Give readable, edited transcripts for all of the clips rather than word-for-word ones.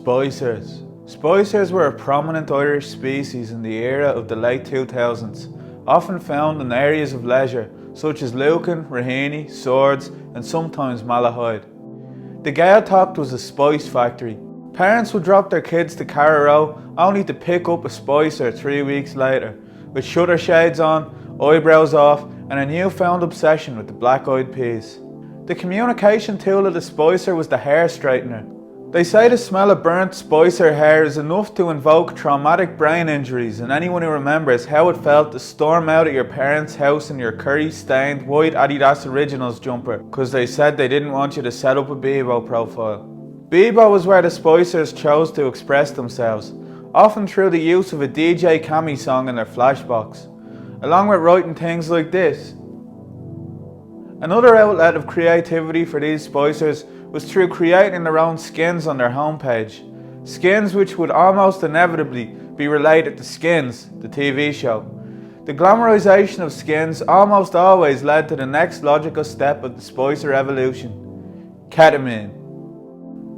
Spicers. Spicers were a prominent Irish species in the era of the late 2000s, often found in areas of leisure such as Lucan, Raheny, Swords and sometimes Malahide. The Gaeltacht was a spice factory. Parents would drop their kids to Carrow only to pick up a spicer 3 weeks later, with shutter shades on, eyebrows off and a newfound obsession with the black-eyed peas. The communication tool of the spicer was the hair straightener. They say the smell of burnt spicer hair is enough to invoke traumatic brain injuries in anyone who remembers how it felt to storm out of your parents' house in your curry-stained white Adidas Originals jumper because they said they didn't want you to set up a Bebo profile. Bebo was where the spicers chose to express themselves, often through the use of a DJ Cammy song in their flashbox, along with writing things like this. Another outlet of creativity for these spicers was through creating their own skins on their homepage. Skins which would almost inevitably be related to Skins, the TV show. The glamorization of skins almost always led to the next logical step of the spicer evolution: ketamine.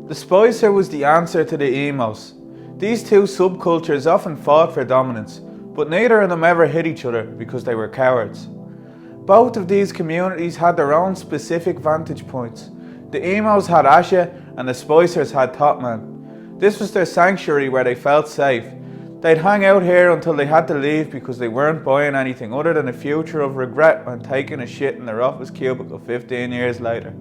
The spicer was the answer to the emos. These two subcultures often fought for dominance, but neither of them ever hit each other because they were cowards. Both of these communities had their own specific vantage points. The emos had Asha and the spicers had Topman. This was their sanctuary where they felt safe. They'd hang out here until they had to leave because they weren't buying anything other than a future of regret when taking a shit in their office cubicle 15 years later.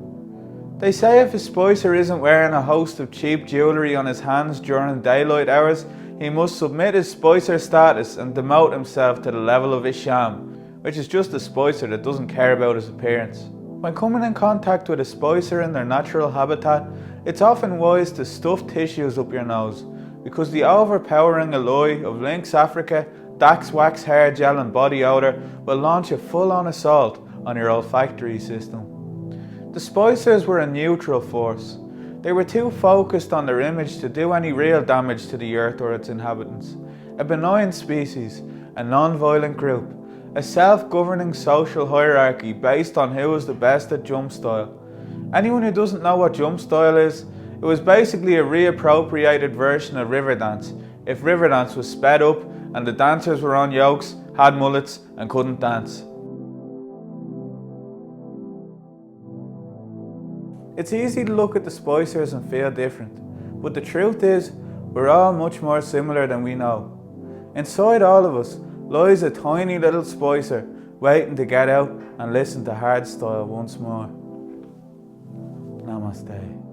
They say if a spicer isn't wearing a host of cheap jewellery on his hands during daylight hours, he must submit his spicer status and demote himself to the level of a sham, which is just a spicer that doesn't care about his appearance. When coming in contact with a spicer in their natural habitat, it's often wise to stuff tissues up your nose, because the overpowering alloy of Lynx Africa, Dax wax hair gel and body odour will launch a full-on assault on your olfactory system. The spicers were a neutral force. They were too focused on their image to do any real damage to the earth or its inhabitants. A benign species, a non-violent group, a self-governing social hierarchy based on who was the best at jump style. Anyone who doesn't know what jump style is, it was basically a reappropriated version of Riverdance, if Riverdance was sped up and the dancers were on yokes, had mullets and couldn't dance. It's easy to look at the spicers and feel different, but the truth is, we're all much more similar than we know. Inside all of us lies a tiny little spicer waiting to get out and listen to hardstyle once more. Namaste.